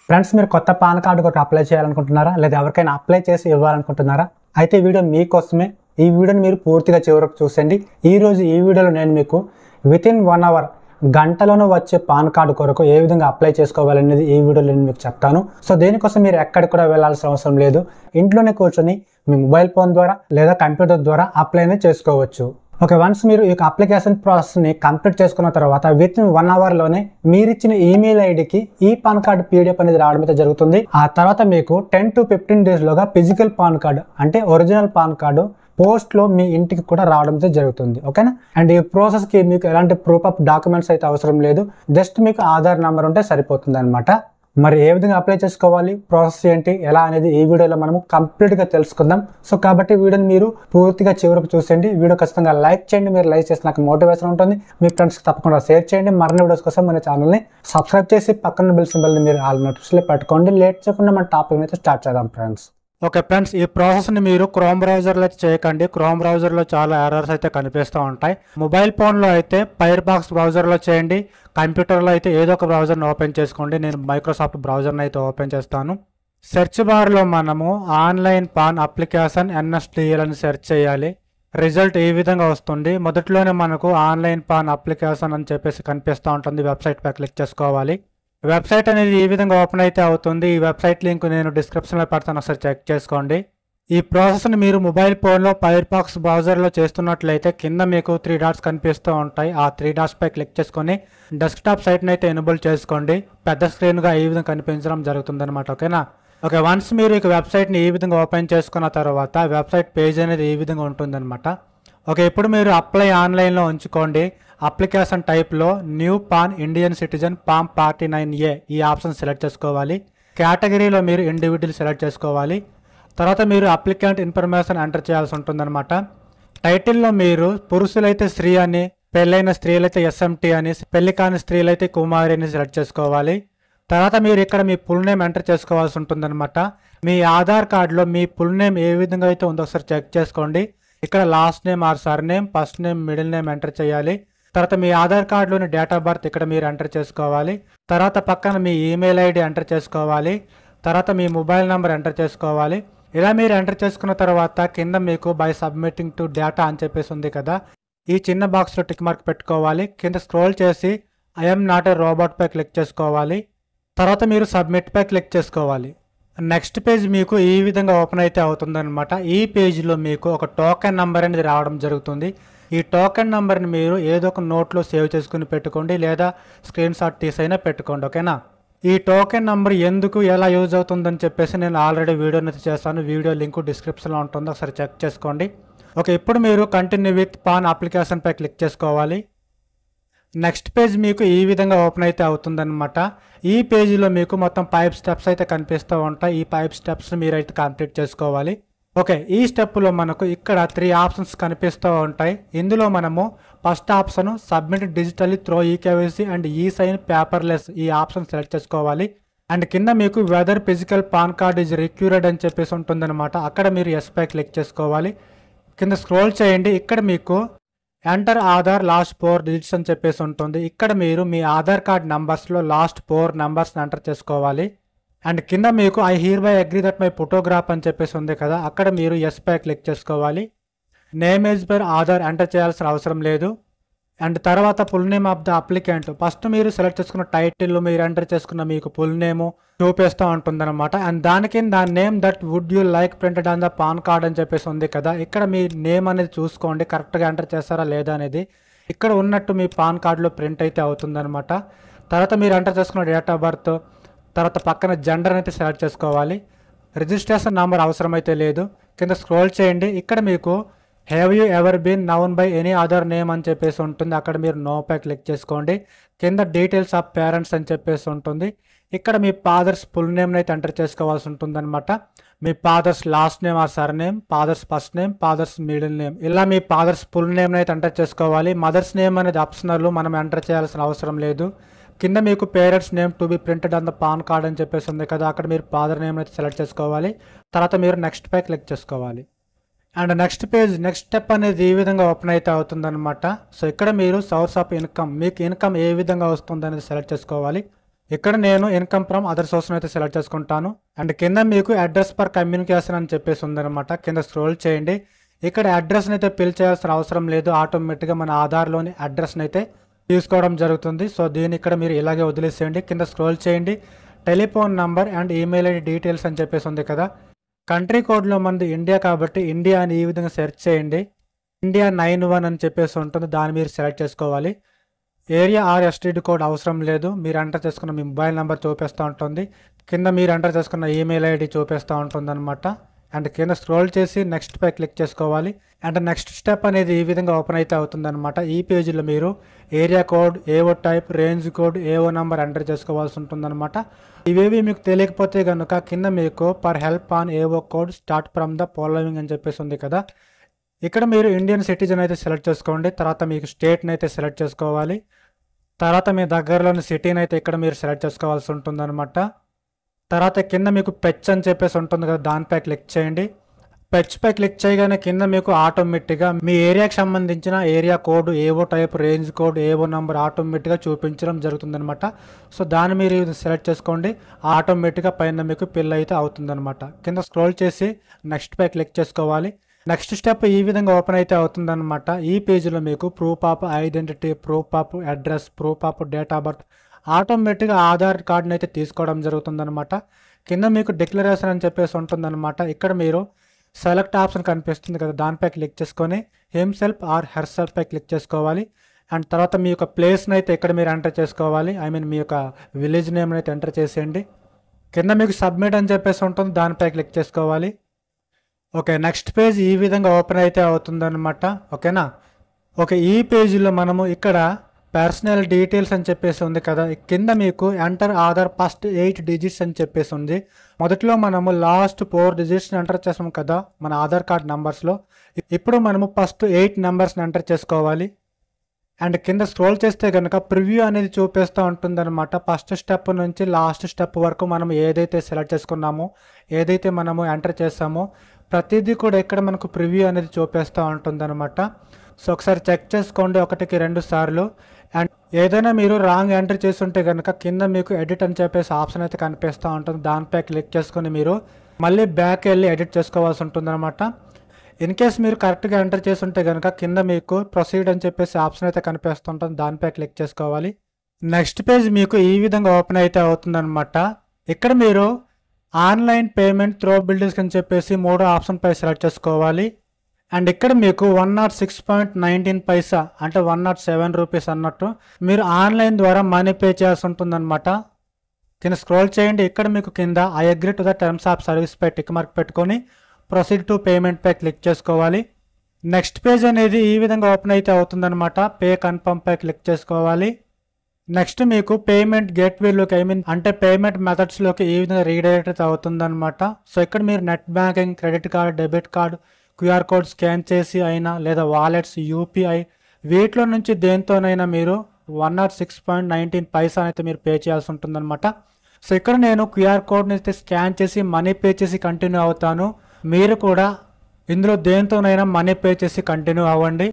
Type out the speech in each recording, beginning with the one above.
Friends, మీరు కొత్త pan card ఒకటి అప్లై చేయాలనుకుంటున్నారా, లేదా ఎవరికైనా అప్లై చేసి ఇవ్వాలనుకుంటున్నారా? అయితే ఈ వీడియో మీకోసమే. ఈ వీడియోని మీరు పూర్తిగా చివరకు చూసండి. ఈరోజు ఈ వీడియోలో నేను మీకు వితిన్ 1 అవర్, గంటలోనే వచ్చే పాన్ కార్డు కొరకు ఏ విధంగా అప్లై చేసుకోవాలనేది ఈ వీడియోలో నేను మీకు చెప్తాను. సో దీనికోసం మీరు ఎక్కడికి కూడా వెళ్ళాల్సిన అవసరం లేదు. ఇంట్లోనే కూర్చొని మీ మొబైల్ ఫోన్ ద్వారా లేదా కంప్యూటర్ ద్వారా అప్లై చేసుకోవచ్చు. ఓకే, వన్స్ మీరు ఈ అప్లికేషన్ ప్రాసెస్ని కంప్లీట్ చేసుకున్న తర్వాత వితిన్ 1 అవర్లోనే మీరు ఇచ్చిన ఈమెయిల్ ఐడికి ఈ పాన్ కార్డు పీడిఎఫ్ అనేది రావడం అయితే జరుగుతుంది. ఆ తర్వాత మీకు 10 to 15 డేస్లోగా ఫిజికల్ పాన్ కార్డు అంటే ఒరిజినల్ పాన్ కార్డు పోస్ట్లో మీ ఇంటికి కూడా రావడం అయితే జరుగుతుంది. ఓకేనా? అండ్ ఈ ప్రాసెస్కి మీకు ఎలాంటి ప్రూఫ్ ఆఫ్ డాక్యుమెంట్స్ అయితే అవసరం లేదు. జస్ట్ మీకు ఆధార్ నెంబర్ ఉంటే సరిపోతుంది అనమాట. మరి ఏ విధంగా అప్లై చేసుకోవాలి, ప్రాసెస్ ఏంటి, ఎలా అనేది ఈ వీడియోలో మనము కంప్లీట్గా తెలుసుకుందాం. సో కాబట్టి వీడియోని మీరు పూర్తిగా చివరకు చూసేయండి. వీడియో ఖచ్చితంగా లైక్ చేయండి. మీరు లైక్ చేస్తే నాకు మోటివేషన్ ఉంటుంది. మీ ఫ్రెండ్స్కి తప్పకుండా షేర్ చేయండి. మరిన్ని వీడియోస్ కోసం మన ఛానల్ని సబ్స్క్రైబ్ చేసి పక్కన బెల్ సింబల్ని మీరు ఆల్ నోటిఫికేషన్లో పెట్టుకోండి. లేట్ చేయకుండా మన టాపిక్ అయితే స్టార్ట్ చేద్దాం ఫ్రెండ్స్. ఓకే ఫ్రెండ్స్, ఈ ప్రాసెస్ని మీరు క్రోమ్ బ్రౌజర్లో అయితే చేయకండి. క్రోమ్ బ్రౌజర్లో చాలా ఎర్రర్స్ అయితే కనిపిస్తూ ఉంటాయి. మొబైల్ ఫోన్లో అయితే ఫైర్ బాక్స్ బ్రౌజర్లో చేయండి. కంప్యూటర్లో అయితే ఏదో ఒక బ్రౌజర్ని ఓపెన్ చేసుకోండి. నేను మైక్రోసాఫ్ట్ బ్రౌజర్ని అయితే ఓపెన్ చేస్తాను. సెర్చ్ బార్లో మనము ఆన్లైన్ పాన్ అప్లికేషన్ NSDL అని సెర్చ్ చేయాలి. రిజల్ట్ ఈ విధంగా వస్తుంది. మొదట్లోనే మనకు ఆన్లైన్ పాన్ అప్లికేషన్ అని చెప్పేసి కనిపిస్తూ ఉంటుంది. వెబ్సైట్ పై క్లిక్ చేసుకోవాలి. వెబ్సైట్ అనేది ఈ విధంగా ఓపెన్ అయితే అవుతుంది. ఈ వెబ్సైట్ లింక్ నేను డిస్క్రిప్షన్లో పెడతాను, ఒకసారి చెక్ చేసుకోండి. ఈ ప్రాసెస్ని మీరు మొబైల్ ఫోన్లో ఫైర్ బాక్స్ బ్రౌజర్లో చేస్తున్నట్లయితే కింద మీకు 3 డాట్స్ కనిపిస్తూ ఉంటాయి. ఆ 3 డాట్స్ పై క్లిక్ చేసుకొని డెస్క్టాప్ సైట్ని అయితే ఎనేబుల్ చేసుకోండి. పెద్ద స్క్రీన్గా ఈ విధంగా కనిపించడం జరుగుతుంది అనమాట. ఓకేనా? ఓకే, వన్స్ మీరు ఈ వెబ్సైట్ని ఈ విధంగా ఓపెన్ చేసుకున్న తర్వాత వెబ్సైట్ పేజ్ అనేది ఈ విధంగా ఉంటుందన్నమాట. ఓకే, ఇప్పుడు మీరు అప్లై ఆన్లైన్లో ఉంచుకోండి. అప్లికేషన్ టైప్లో new pan Indian citizen palm 49A ఈ ఆప్షన్ సెలెక్ట్ చేసుకోవాలి. కేటగిరీలో మీరు ఇండివిజువల్ సెలెక్ట్ చేసుకోవాలి. తర్వాత మీరు అప్లికెంట్ ఇన్ఫర్మేషన్ ఎంటర్ చేయాల్సి ఉంటుందన్నమాట. టైటిల్లో మీరు పురుషులైతే శ్రీ అని, పెళ్ళైన స్త్రీలైతే SMT అని, పెళ్లి కాని స్త్రీలైతే కుమారి అని సెలెక్ట్ చేసుకోవాలి. తర్వాత మీరు ఇక్కడ మీ ఫుల్ నేమ్ ఎంటర్ చేసుకోవాల్సి ఉంటుందన్నమాట. మీ ఆధార్ కార్డులో మీ ఫుల్ నేమ్ ఏ విధంగా అయితే ఉందో ఒకసారి చెక్ చేసుకోండి. ఇక్కడ last name or sir name, first name, middle name enter చేయాలి. తర్వాత మీ ఆధార్ కార్డులోని డేట్ ఆఫ్ బర్త్ ఇక్కడ మీరు ఎంటర్ చేసుకోవాలి. తర్వాత పక్కన మీ ఈమెయిల్ ఐడి ఎంటర్ చేసుకోవాలి. తర్వాత మీ మొబైల్ నెంబర్ ఎంటర్ చేసుకోవాలి. ఇలా మీరు ఎంటర్ చేసుకున్న తర్వాత కింద మీకు బై సబ్మిటింగ్ టు డేటా అని చెప్పేసి ఉంది కదా, ఈ చిన్న బాక్స్లో టిక్ మార్క్ పెట్టుకోవాలి. కింద స్క్రోల్ చేసి ఐఎమ్ నాట్ ఏ రోబోట్ పై క్లిక్ చేసుకోవాలి. తర్వాత మీరు సబ్మిట్ పై క్లిక్ చేసుకోవాలి. నెక్స్ట్ పేజ్ మీకు ఈ విధంగా ఓపెన్ అయితే అవుతుందన్నమాట. ఈ పేజ్లో మీకు ఒక టోకెన్ నెంబర్ అనేది రావడం జరుగుతుంది. ఈ టోకెన్ నెంబర్ని మీరు ఏదో ఒక నోట్లో సేవ్ చేసుకుని పెట్టుకోండి, లేదా స్క్రీన్ షాట్ తీసైనా పెట్టుకోండి. ఓకేనా? ఈ టోకెన్ నెంబర్ ఎందుకు, ఎలా యూజ్ అవుతుందని చెప్పేసి నేను ఆల్రెడీ వీడియోని అయితే చేస్తాను. వీడియో లింక్ డిస్క్రిప్షన్లో ఉంటుంది, ఒకసారి చెక్ చేసుకోండి. ఓకే, ఇప్పుడు మీరు కంటిన్యూ విత్ పాన్ అప్లికేషన్ పై క్లిక్ చేసుకోవాలి. నెక్స్ట్ పేజ్ మీకు ఈ విధంగా ఓపెన్ అయితే అవుతుందన్నమాట. ఈ పేజీలో మీకు మొత్తం 5 స్టెప్స్ అయితే కనిపిస్తూ ఉంటాయి. ఈ 5 స్టెప్స్ మీరైతే కంప్లీట్ చేసుకోవాలి. ఓకే, ఈ స్టెప్లో మనకు ఇక్కడ 3 ఆప్షన్స్ కనిపిస్తూ ఉంటాయి. ఇందులో మనము first option submit digitally through eKYC and e sign paperless ఈ ఆప్షన్ సెలెక్ట్ చేసుకోవాలి. అండ్ కింద మీకు whether physical PAN card is required అని చెప్పేసి ఉంటుందన్నమాట. అక్కడ మీరు ఎస్ పై క్లిక్ చేసుకోవాలి. కింద స్క్రోల్ చేయండి. ఇక్కడ మీకు ఎంటర్ ఆధార్ లాస్ట్ 4 డిజిట్స్ అని చెప్పేసి ఉంటుంది. ఇక్కడ మీరు మీ ఆధార్ కార్డ్ నంబర్స్లో లాస్ట్ 4 నెంబర్స్ని ఎంటర్ చేసుకోవాలి. అండ్ కింద మీకు I hereby agree that my photograph అని చెప్పేసి ఉంది కదా, అక్కడ మీరు ఎస్ పై క్లిక్ చేసుకోవాలి. Name as per Aadhaar enter చేయాల్సిన అవసరం లేదు. అండ్ తర్వాత full name of the applicant, first మీరు సెలెక్ట్ చేసుకున్న టైటిల్ మీరు ఎంటర్ చేసుకున్న మీకు ఫుల్ నేమ్ చూపిస్తూ ఉంటుందన్నమాట. అండ్ దాని కింద name that would you like printed on the PAN card అని చెప్పేసి ఉంది కదా, ఇక్కడ మీ నేమ్ అనేది చూసుకోండి కరెక్ట్గా ఎంటర్ చేస్తారా లేదా అనేది. ఇక్కడ ఉన్నట్టు మీ పాన్ కార్డులో ప్రింట్ అయితే అవుతుందన్నమాట. తర్వాత మీరు ఎంటర్ చేసుకున్న డేట్ ఆఫ్ బర్త్, తర్వాత పక్కన జెండర్ అయితే సెలెక్ట్ చేసుకోవాలి. రిజిస్ట్రేషన్ నెంబర్ అవసరమైతే లేదు. కింద స్క్రోల్ చేయండి. ఇక్కడ మీకు have you ever been known by any other name అని చెప్పేసి ఉంటుంది. అక్కడ మీరు నో పై క్లిక్ చేసుకోండి. కింద డీటెయిల్స్ ఆఫ్ పేరెంట్స్ అని చెప్పేసి ఉంటుంది. ఇక్కడ మీ ఫాదర్స్ ఫుల్ నేమ్ని అయితే ఎంటర్ చేసుకోవాల్సి ఉంటుందన్నమాట. మీ father's last name or surname, father's first name, father's middle name, ఇలా మీ ఫాదర్స్ ఫుల్ నేమ్ని అయితే ఎంటర్ చేసుకోవాలి. మదర్స్ నేమ్ అనేది ఆప్షనల్, మనం ఎంటర్ చేయాల్సిన అవసరం లేదు. కింద మీకు parents name to be printed on the PAN card అని చెప్పేసి ఉంది కదా, అక్కడ మీరు ఫాదర్ నేమ్ అయితే సెలెక్ట్ చేసుకోవాలి. తర్వాత మీరు నెక్స్ట్ పై క్లిక్ చేసుకోవాలి. And next page next step అనేది ఈ విధంగా ఓపెన్ అయితే అవుతుందన్నమాట. సో ఇక్కడ మీరు సోర్స్ ఆఫ్ ఇన్కమ్, మీకు ఇన్కమ్ ఏ విధంగా వస్తుంది అనేది సెలెక్ట్ చేసుకోవాలి. ఇక్కడ నేను ఇన్కమ్ ఫ్రమ్ అదర్ సోర్స్ అయితే సెలెక్ట్ చేసుకుంటాను. అండ్ కింద మీకు అడ్రస్ పర్ కమ్యూనికేషన్ అని చెప్పేసి ఉందన్నమాట. కింద స్క్రోల్ చేయండి. ఇక్కడ అడ్రస్ని అయితే ఫిల్ చేయాల్సిన అవసరం లేదు. ఆటోమేటిక్గా మన ఆధార్లోని అడ్రస్ని అయితే తీసుకోవడం జరుగుతుంది. సో దీన్ని ఇక్కడ మీరు ఇలాగే వదిలేసేయండి. కింద స్క్రోల్ చేయండి. Telephone number and email ID details అని చెప్పేసి ఉంది కదా. కంట్రీ కోడ్లో మనది ఇండియా కాబట్టి ఇండియా అని ఈ విధంగా సెర్చ్ చేయండి. ఇండియా 91 అని చెప్పేసి ఉంటుంది. దాన్ని మీరు సెలెక్ట్ చేసుకోవాలి. ఏరియా ఆర్ ఎస్టీడీ కోడ్ అవసరం లేదు. మీరు ఎంటర్ చేసుకున్న మీ మొబైల్ నెంబర్ చూపిస్తూ ఉంటుంది. కింద మీరు ఎంటర్ చేసుకున్న ఈమెయిల్ ఐడి చూపిస్తూ ఉంటుంది అనమాట. అండ్ కింద స్క్రోల్ చేసి నెక్స్ట్ పై క్లిక్ చేసుకోవాలి. అండ్ నెక్స్ట్ స్టెప్ అనేది ఈ విధంగా ఓపెన్ అయితే అవుతుందన్నమాట. ఈ పేజీలో మీరు ఏరియా కోడ్, ఏవో టైప్, రేంజ్ కోడ్, ఏవో నెంబర్ ఎంటర్ చేసుకోవాల్సి ఉంటుందన్నమాట. ఇవేవి మీకు తెలియకపోతే కనుక కింద మీకు పర్ హెల్ప్ ఆన్ ఏవో code start from the following అని చెప్పేసి ఉంది కదా. ఇక్కడ మీరు ఇండియన్ సిటిజన్ అయితే సెలెక్ట్ చేసుకోండి. తర్వాత మీకు స్టేట్ని అయితే సెలెక్ట్ చేసుకోవాలి. తర్వాత మీ దగ్గరలోని సిటీని అయితే ఇక్కడ మీరు సెలెక్ట్ చేసుకోవాల్సి ఉంటుందన్నమాట. తర్వాత కింద మీకు పెచ్ అని చెప్పేసి ఉంటుంది కదా, దానిపై క్లిక్ చేయండి. పెచ్ పై క్లిక్ చేయగానే కింద మీకు ఆటోమేటిక్గా మీ ఏరియాకి సంబంధించిన ఏరియా కోడ్, ఏవో టైప్, రేంజ్ కోడ్, ఏవో నెంబర్ ఆటోమేటిక్గా చూపించడం జరుగుతుందన్నమాట. సో దాన్ని మీరు సెలెక్ట్ చేసుకోండి. ఆటోమేటిక్గా పైన మీకు ఫిల్ అయితే అవుతుందన్నమాట. కింద స్క్రోల్ చేసి నెక్స్ట్ పై క్లిక్ చేసుకోవాలి. నెక్స్ట్ స్టెప్ ఈ విధంగా ఓపెన్ అయితే అవుతుందన్నమాట. ఈ పేజీలో మీకు proof of identity, proof of address, proof of date of birth ఆటోమేటిక్గా ఆధార్ కార్డుని అయితే తీసుకోవడం జరుగుతుందన్నమాట. కింద మీకు డిక్లరేషన్ అని చెప్పేసి ఉంటుందన్నమాట. ఇక్కడ మీరు సెలెక్ట్ ఆప్షన్ కనిపిస్తుంది కదా, దానిపై క్లిక్ చేసుకొని హిమ్సెల్ఫ్ ఆర్ హెర్సెల్ఫ్ పై క్లిక్ చేసుకోవాలి. అండ్ తర్వాత మీ యొక్క ప్లేస్ని అయితే ఇక్కడ మీరు ఎంటర్ చేసుకోవాలి. మీ యొక్క విలేజ్ నేమ్ని అయితే ఎంటర్ చేసేయండి. కింద మీకు సబ్మిట్ అని చెప్పేసి ఉంటుంది, దానిపై క్లిక్ చేసుకోవాలి. ఓకే, నెక్స్ట్ పేజ్ ఈ విధంగా ఓపెన్ అయితే అవుతుందన్నమాట. ఓకేనా. ఓకే, ఈ పేజీలో మనము ఇక్కడ పర్సనల్ డీటెయిల్స్ అని చెప్పేసి ఉంది కదా. కింద మీకు ఎంటర్ ఆధార్ ఫస్ట్ 8 డిజిట్స్ అని చెప్పేసి ఉంది. మొదట్లో మనము లాస్ట్ 4 డిజిట్స్ని ఎంటర్ చేసాం కదా మన ఆధార్ కార్డ్ నెంబర్స్లో. ఇప్పుడు మనము ఫస్ట్ 8 నెంబర్స్ని ఎంటర్ చేసుకోవాలి. అండ్ కింద స్క్రోల్ చేస్తే కనుక ప్రివ్యూ అనేది చూపిస్తూ ఉంటుందన్నమాట. ఫస్ట్ స్టెప్ నుంచి లాస్ట్ స్టెప్ వరకు మనం ఏదైతే సెలెక్ట్ చేసుకున్నామో, ఏదైతే మనము ఎంటర్ చేసామో ప్రతిదీ కూడా ఇక్కడ మనకు ప్రివ్యూ అనేది చూపిస్తూ ఉంటుందన్నమాట. సో ఒకసారి చెక్ చేసుకోండి 1కి 2 సార్లు. అండ్ ఏదైనా మీరు రాంగ్ ఎంటర్ చేస్తుంటే కనుక కింద మీకు ఎడిట్ అని చెప్పేసి ఆప్షన్ అయితే కనిపిస్తూ ఉంటుంది. దానిపై క్లిక్ చేసుకొని మీరు మళ్ళీ బ్యాక్ వెళ్ళి ఎడిట్ చేసుకోవాల్సి ఉంటుందన్నమాట. ఇన్ కేస్ మీరు కరెక్ట్గా ఎంటర్ చేస్తుంటే కనుక కింద మీకు ప్రొసీడ్ అని చెప్పేసి ఆప్షన్ అయితే కనిపిస్తుంటుంది. దానిపై క్లిక్ చేసుకోవాలి. నెక్స్ట్ పేజ్ మీకు ఈ విధంగా ఓపెన్ అయితే అవుతుందన్నమాట. ఇక్కడ మీరు ఆన్లైన్ పేమెంట్ త్రో బిల్డింగ్స్ అని చెప్పేసి 3 ఆప్షన్ పై సెలెక్ట్ చేసుకోవాలి. అండ్ ఇక్కడ మీకు 106.19 పైసా అంటే 107 రూపీస్ అన్నట్టు మీరు ఆన్లైన్ ద్వారా మనీ పే చేయాల్సి ఉంటుందన్నమాట. కింద స్క్రోల్ చేయండి. ఇక్కడ మీకు కింద I agree to the terms of service పై టిక్ మార్క్ పెట్టుకొని ప్రొసీడ్ టు పేమెంట్ పై క్లిక్ చేసుకోవాలి. నెక్స్ట్ పేజ్ అనేది ఈ విధంగా ఓపెన్ అయితే అవుతుందన్నమాట. పే కన్ఫర్మ్ పై క్లిక్ చేసుకోవాలి. నెక్స్ట్ మీకు పేమెంట్ గేట్వేలోకి అంటే పేమెంట్ మెథడ్స్లోకి ఈ విధంగా రీడైరెక్ట్ అవుతుందన్నమాట. సో ఇక్కడ మీరు net banking, credit card, debit card, QR code scan చేసి అయినా లేదా వాలెట్స్, యూపీఐ వీటిలో నుంచి దేంతోనైనా మీరు 106.19 పైసా అయితే మీరు పే చేయాల్సి ఉంటుందన్నమాట. సో ఇక్కడ నేను క్యూఆర్ కోడ్ని అయితే స్కాన్ చేసి మనీ పే చేసి కంటిన్యూ అవుతాను. మీరు కూడా ఇందులో దేంతోనైనా మనీ పే చేసి కంటిన్యూ అవ్వండి.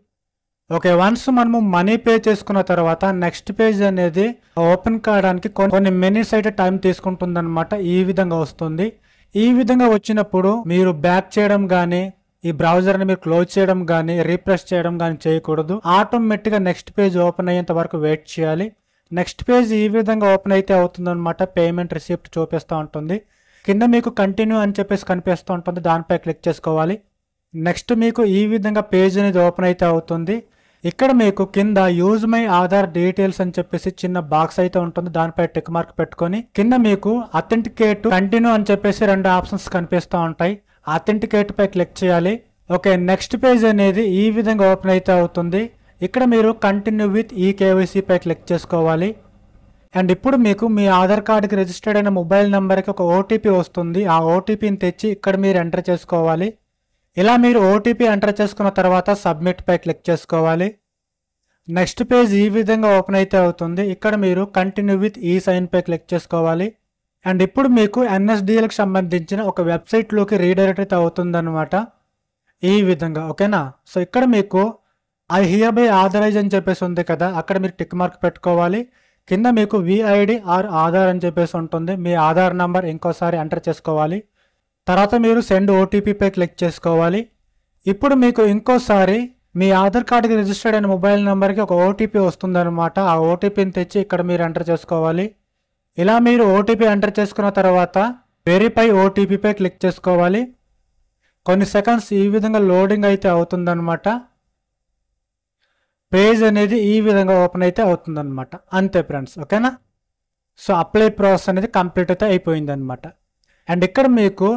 ఓకే, వన్స్ మనము మనీ పే చేసుకున్న తర్వాత నెక్స్ట్ పేజ్ అనేది ఓపెన్ కావడానికి కొన్ని మినిట్స్ అయితే టైం తీసుకుంటుందన్నమాట. ఈ విధంగా వస్తుంది. ఈ విధంగా వచ్చినప్పుడు మీరు బ్యాక్ చేయడం కానీ, ఈ బ్రౌజర్ని మీరు క్లోజ్ చేయడం కానీ, రీఫ్రెష్ చేయడం కానీ చేయకూడదు. ఆటోమేటిక్గా నెక్స్ట్ పేజ్ ఓపెన్ అయ్యేంత వరకు వెయిట్ చేయాలి. నెక్స్ట్ పేజ్ ఈ విధంగా ఓపెన్ అయితే అవుతుందన్నమాట. పేమెంట్ రిసిప్ట్ చూపిస్తూ ఉంటుంది. కింద మీకు కంటిన్యూ అని చెప్పేసి కనిపిస్తూ ఉంటుంది. దానిపై క్లిక్ చేసుకోవాలి. నెక్స్ట్ మీకు ఈ విధంగా పేజ్ అనేది ఓపెన్ అయితే అవుతుంది. ఇక్కడ మీకు కింద యూజ్ మై ఆధార్ డీటెయిల్స్ అని చెప్పేసి చిన్న బాక్స్ అయితే ఉంటుంది. దానిపై టిక్ మార్క్ పెట్టుకొని కింద మీకు అథెంటికేట్, కంటిన్యూ అని చెప్పేసి 2 ఆప్షన్స్ కనిపిస్తూ ఉంటాయి. అథెంటికేట్ పై క్లిక్ చేయాలి. ఓకే, నెక్స్ట్ పేజ్ అనేది ఈ విధంగా ఓపెన్ అయితే అవుతుంది. ఇక్కడ మీరు కంటిన్యూ విత్ ఈ కేవైసీ పై క్లిక్ చేసుకోవాలి. అండ్ ఇప్పుడు మీకు మీ ఆధార్ కార్డుకి రిజిస్టర్డ్ అయిన మొబైల్ నెంబర్కి ఒక ఓటీపీ వస్తుంది. ఆ ఓటీపీని తెచ్చి ఇక్కడ మీరు ఎంటర్ చేసుకోవాలి. ఇలా మీరు ఓటీపీ ఎంటర్ చేసుకున్న తర్వాత సబ్మిట్ పై క్లిక్ చేసుకోవాలి. నెక్స్ట్ పేజ్ ఈ విధంగా ఓపెన్ అయితే అవుతుంది. ఇక్కడ మీరు కంటిన్యూ విత్ ఈ సైన్ పై క్లిక్ చేసుకోవాలి. అండ్ ఇప్పుడు మీకు ఎన్ఎస్డిఎల్కి సంబంధించిన ఒక వెబ్సైట్లోకి రీడైరెక్ట్ అయితే అవుతుందన్నమాట. ఈ విధంగా ఓకేనా. సో ఇక్కడ మీకు ఐ హియర్ బై ఆథరైజ్ అని చెప్పేసి ఉంది కదా, అక్కడ మీరు టిక్ మార్క్ పెట్టుకోవాలి. కింద మీకు విఐడి ఆర్ ఆధార్ అని చెప్పేసి ఉంటుంది. మీ ఆధార్ నంబర్ ఇంకోసారి ఎంటర్ చేసుకోవాలి. తర్వాత మీరు సెండ్ ఓటీపీపై క్లిక్ చేసుకోవాలి. ఇప్పుడు మీకు ఇంకోసారి మీ ఆధార్ కార్డుకి రిజిస్టర్డ్ అయిన మొబైల్ నెంబర్కి ఒక ఓటీపీ వస్తుందన్నమాట. ఆ ఓటీపీని తెచ్చి ఇక్కడ మీరు ఎంటర్ చేసుకోవాలి. ఇలా మీరు ఓటీపీ ఎంటర్ చేసుకున్న తర్వాత వెరిఫై ఓటీపీపై క్లిక్ చేసుకోవాలి. కొన్ని సెకండ్స్ ఈ విధంగా లోడింగ్ అయితే అవుతుందన్నమాట. పేజ్ అనేది ఈ విధంగా ఓపెన్ అయితే అవుతుందన్నమాట. అంతే ఫ్రెండ్స్, ఓకేనా. సో అప్లై ప్రాసెస్ అనేది కంప్లీట్ అయితే అయిపోయిందన్నమాట. అండ్ ఇక్కడ మీకు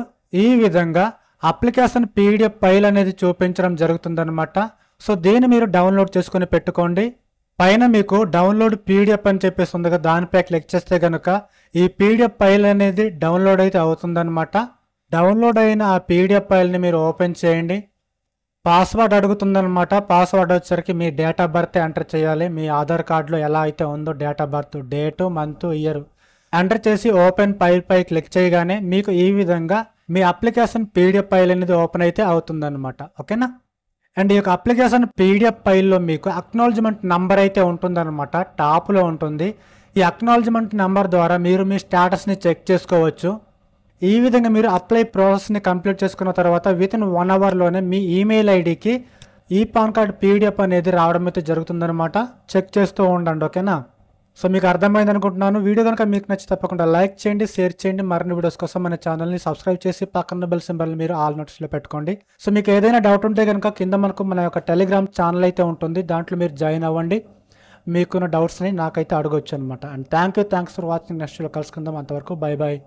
ఈ విధంగా అప్లికేషన్ పీడిఎఫ్ ఫైల్ అనేది చూపించడం జరుగుతుందన్నమాట. సో దీన్ని మీరు డౌన్లోడ్ చేసుకుని పెట్టుకోండి. పైన మీకు డౌన్లోడ్ పీడిఎఫ్ అని చెప్పేసి ఉంది కదా, దానిపై క్లిక్ చేస్తే కనుక ఈ పీడిఎఫ్ ఫైల్ అనేది డౌన్లోడ్ అయితే అవుతుందన్నమాట. డౌన్లోడ్ అయిన ఆ పీడిఎఫ్ ఫైల్ని మీరు ఓపెన్ చేయండి. పాస్వర్డ్ అడుగుతుందన్నమాట. పాస్వర్డ్ వచ్చేసరికి మీ డేట్ ఆఫ్ బర్త్ ఎంటర్ చేయాలి. మీ ఆధార్ కార్డులో ఎలా అయితే ఉందో date of birth, date, month, year enter చేసి ఓపెన్ ఫైల్ పై క్లిక్ చేయగానే మీకు ఈ విధంగా మీ అప్లికేషన్ పీడిఎఫ్ ఫైల్ అనేది ఓపెన్ అయితే అవుతుందన్నమాట, ఓకేనా. అండ్ ఈ యొక్క అప్లికేషన్ పీడిఎఫ్ ఫైల్లో మీకు అక్నాలజ్మెంట్ నంబర్ అయితే ఉంటుందన్నమాట, టాప్లో ఉంటుంది. ఈ అక్నాలజ్మెంట్ నంబర్ ద్వారా మీరు మీ స్టేటస్ని చెక్ చేసుకోవచ్చు. ఈ విధంగా మీరు అప్లై ప్రాసెస్ని కంప్లీట్ చేసుకున్న తర్వాత వితిన్ 1 అవర్లోనే మీ ఈమెయిల్ ఐడికి ఈ పాన్ కార్డ్ పీడిఎఫ్ అనేది రావడం అయితే జరుగుతుందన్నమాట. చెక్ చేస్తూ ఉండండి, ఓకేనా. సో మీకు అర్థమైంది అనుకుంటున్నాను. వీడియో కనుక మీకు నచ్చి తప్పకుండా లైక్ చేయండి, షేర్ చేయండి. మరిన్ని వీడియోస్ కోసం మన ఛానల్ని సబ్స్క్రైబ్ చేసి పక్కన బెల్ సింబల్ మీరు ఆల్ నోట్స్లో పెట్టుకోండి. సో మీకు ఏదైనా డౌట్ ఉంటే కనుక కింద మనకు మన యొక్క టెలిగ్రామ్ ఛానల్ అయితే ఉంటుంది, దాంట్లో మీరు జాయిన్ అవ్వండి. మీకున్న డౌట్స్ని నాకైతే అడగొచ్చు అనమాట. And thanks for watching. Next video కలుసుకుందాం. అంతవరకు బై బాయ్.